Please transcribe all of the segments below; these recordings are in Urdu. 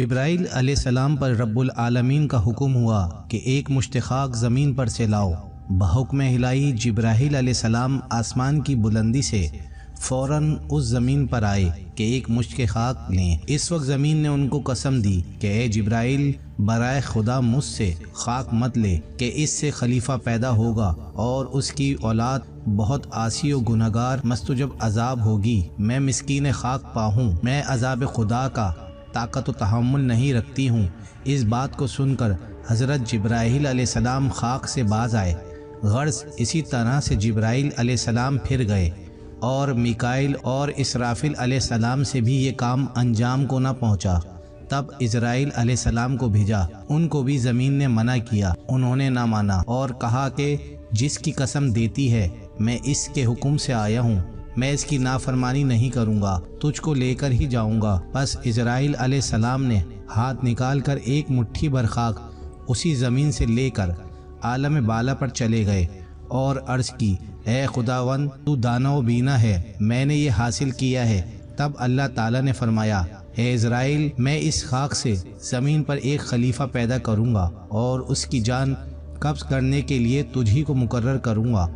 جبرائیل علیہ السلام پر رب العالمین کا حکم ہوا کہ ایک مشت خاک زمین پر سے لاؤ۔ بحکم الہی جبرائیل علیہ السلام آسمان کی بلندی سے فوراً اس زمین پر آئے کہ ایک مشت خاک لیں۔ اس وقت زمین نے ان کو قسم دی کہ اے جبرائیل، برائے خدا مجھ سے خاک مت لے کہ اس سے خلیفہ پیدا ہوگا اور اس کی اولاد بہت عاصی و گنہگار مستوجب عذاب ہوگی۔ میں مسکین خاک پاہوں، میں عذاب خدا کا طاقت و تحمل نہیں رکھتی ہوں۔ اس بات کو سن کر حضرت جبرائیل علیہ السلام خاک سے باز آئے۔ غرض اسی طرح سے جبرائیل علیہ السلام پھر گئے اور میکائیل اور اسرافیل علیہ السلام سے بھی یہ کام انجام کو نہ پہنچا۔ تب اسرائیل علیہ السلام کو بھیجا، ان کو بھی زمین نے منع کیا، انہوں نے نہ مانا اور کہا کہ جس کی قسم دیتی ہے میں اس کے حکم سے آیا ہوں، میں اس کی نافرمانی نہیں کروں گا، تجھ کو لے کر ہی جاؤں گا۔ بس اسرائیل علیہ السلام نے ہاتھ نکال کر ایک مٹھی بھر خاک اسی زمین سے لے کر عالم بالا پر چلے گئے اور عرض کی، اے خداوند تو دانا و بینا ہے، میں نے یہ حاصل کیا ہے۔ تب اللہ تعالیٰ نے فرمایا، اے اسرائیل، میں اس خاک سے زمین پر ایک خلیفہ پیدا کروں گا اور اس کی جان قبض کرنے کے لیے تجھی کو مقرر کروں گا۔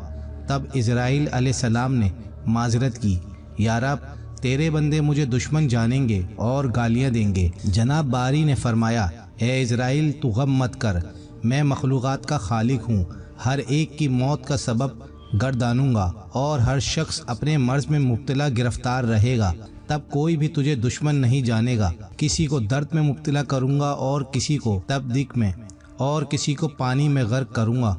تب اسرائیل علیہ السلام نے معذرت کی، یا رب، تیرے بندے مجھے دشمن جانیں گے اور گالیاں دیں گے۔ جناب باری نے فرمایا، اے اسرائیل، تو غم مت کر، میں مخلوقات کا خالق ہوں، ہر ایک کی موت کا سبب گردانوں گا اور ہر شخص اپنے مرض میں مبتلا گرفتار رہے گا۔ تب کوئی بھی تجھے دشمن نہیں جانے گا۔ کسی کو درد میں مبتلا کروں گا اور کسی کو تپ میں اور کسی کو پانی میں غرق کروں گا۔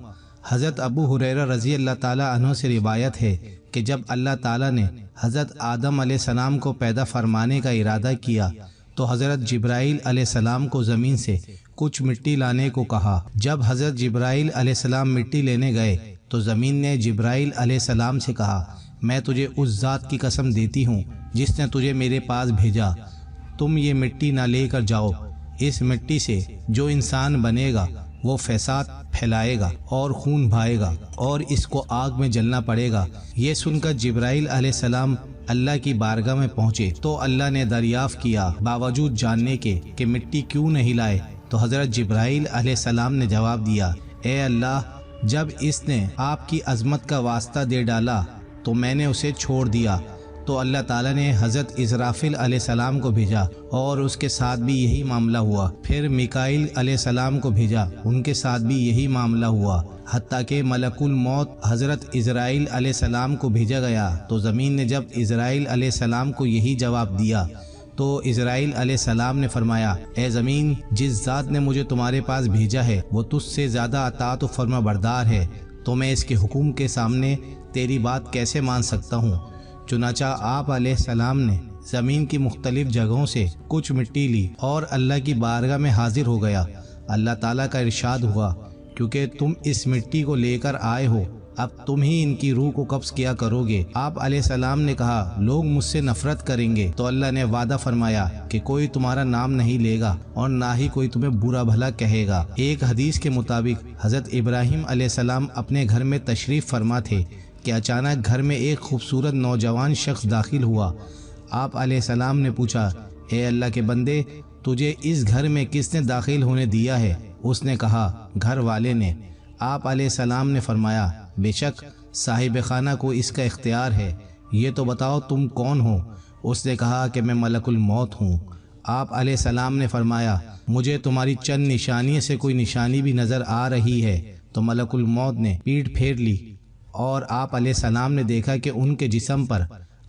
حضرت ابو ہریرہ رضی اللہ تعالیٰ عنہ سے روایت ہے کہ جب اللہ تعالیٰ نے حضرت آدم علیہ السلام کو پیدا فرمانے کا ارادہ کیا تو حضرت جبرائیل علیہ السلام کو زمین سے کچھ مٹی لانے کو کہا۔ جب حضرت جبرائیل علیہ السلام مٹی لینے گئے تو زمین نے جبرائیل علیہ السلام سے کہا، میں تجھے اس ذات کی قسم دیتی ہوں جس نے تجھے میرے پاس بھیجا، تم یہ مٹی نہ لے کر جاؤ۔ اس مٹی سے جو انسان بنے گا وہ فساد پھیلائے گا اور خون بہائے گا اور اس کو آگ میں جلنا پڑے گا۔ یہ سن کر جبرائیل علیہ السلام اللہ کی بارگاہ میں پہنچے تو اللہ نے دریافت کیا، باوجود جاننے کے کہ مٹی کیوں نہیں لائے، تو حضرت جبرائیل علیہ السلام نے جواب دیا، اے اللہ، جب اس نے آپ کی عظمت کا واسطہ دے ڈالا تو میں نے اسے چھوڑ دیا۔ تو اللہ تعالیٰ نے حضرت اسرافیل علیہ السلام کو بھیجا اور اس کے ساتھ بھی یہی معاملہ ہوا۔ پھر میکائیل علیہ السلام کو بھیجا، ان کے ساتھ بھی یہی معاملہ ہوا، حتیٰ کہ ملک الموت حضرت اسرائیل علیہ السلام کو بھیجا گیا تو زمین نے جب اسرائیل علیہ السلام کو یہی جواب دیا تو اسرائیل علیہ السلام نے فرمایا، اے زمین، جس ذات نے مجھے تمہارے پاس بھیجا ہے وہ تجھ سے زیادہ اطاعت و فرما بردار ہے، تو میں اس کے حکم کے سامنے تیری بات کیسے مان سکتا ہوں؟ چنانچہ آپ علیہ السلام نے زمین کی مختلف جگہوں سے کچھ مٹی لی اور اللہ کی بارگاہ میں حاضر ہو گیا۔ اللہ تعالیٰ کا ارشاد ہوا، کیونکہ تم اس مٹی کو لے کر آئے ہو، اب تم ہی ان کی روح کو قبض کیا کرو گے۔ آپ علیہ السلام نے کہا، لوگ مجھ سے نفرت کریں گے، تو اللہ نے وعدہ فرمایا کہ کوئی تمہارا نام نہیں لے گا اور نہ ہی کوئی تمہیں برا بھلا کہے گا۔ ایک حدیث کے مطابق حضرت ابراہیم علیہ السلام اپنے گھر میں تشریف فرما تھے کہ اچانک گھر میں ایک خوبصورت نوجوان شخص داخل ہوا۔ آپ علیہ السلام نے پوچھا، اے اللہ کے بندے، تجھے اس گھر میں کس نے داخل ہونے دیا ہے؟ اس نے کہا، گھر والے نے۔ آپ علیہ السلام نے فرمایا، بے شک صاحب خانہ کو اس کا اختیار ہے، یہ تو بتاؤ تم کون ہو؟ اس نے کہا کہ میں ملک الموت ہوں۔ آپ علیہ السلام نے فرمایا، مجھے تمہاری چند نشانی سے کوئی نشانی بھی نظر آ رہی ہے۔ تو ملک الموت نے پیٹھ پھیر لی اور آپ علیہ السلام نے دیکھا کہ ان کے جسم پر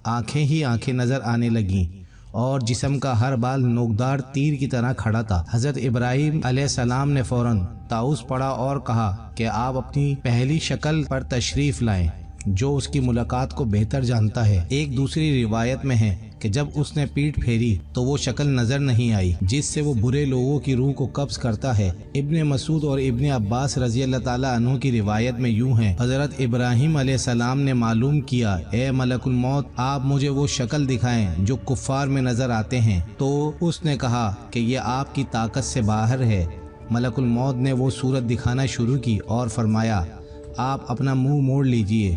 آنکھیں ہی آنکھیں نظر آنے لگیں اور جسم کا ہر بال نوکدار تیر کی طرح کھڑا تھا۔ حضرت ابراہیم علیہ السلام نے فوراً طاؤس پڑھا اور کہا کہ آپ اپنی پہلی شکل پر تشریف لائیں، جو اس کی ملاقات کو بہتر جانتا ہے۔ ایک دوسری روایت میں ہے کہ جب اس نے پیٹھ پھیری تو وہ شکل نظر نہیں آئی جس سے وہ برے لوگوں کی روح کو قبض کرتا ہے۔ ابن مسعود اور ابن عباس رضی اللہ تعالیٰ عنہ کی روایت میں یوں ہے، حضرت ابراہیم علیہ السلام نے معلوم کیا، اے ملک الموت، آپ مجھے وہ شکل دکھائیں جو کفار میں نظر آتے ہیں۔ تو اس نے کہا کہ یہ آپ کی طاقت سے باہر ہے۔ ملک الموت نے وہ صورت دکھانا شروع کی اور فرمایا، آپ اپنا منہ موڑ لیجئے۔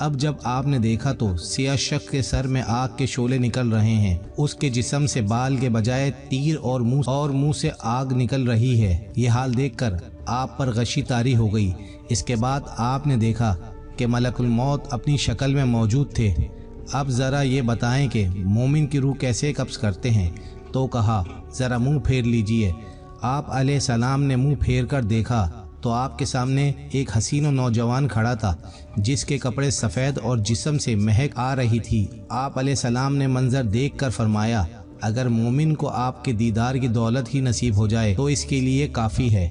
اب جب آپ نے دیکھا تو سیاہ شخص کے سر میں آگ کے شعلے نکل رہے ہیں، اس کے جسم سے بال کے بجائے تیر اور منہ سے آگ نکل رہی ہے۔ یہ حال دیکھ کر آپ پر غشی طاری ہو گئی۔ اس کے بعد آپ نے دیکھا کہ ملک الموت اپنی شکل میں موجود تھے۔ اب ذرا یہ بتائیں کہ مومن کی روح کیسے قبض کرتے ہیں؟ تو کہا ذرا منہ پھیر لیجئے۔ آپ علیہ السلام نے منہ پھیر کر دیکھا تو آپ کے سامنے ایک حسین و نوجوان کھڑا تھا جس کے کپڑے سفید اور جسم سے مہک آ رہی تھی۔ آپ علیہ السلام نے منظر دیکھ کر فرمایا، اگر مومن کو آپ کے دیدار کی دولت ہی نصیب ہو جائے تو اس کے لیے کافی ہے۔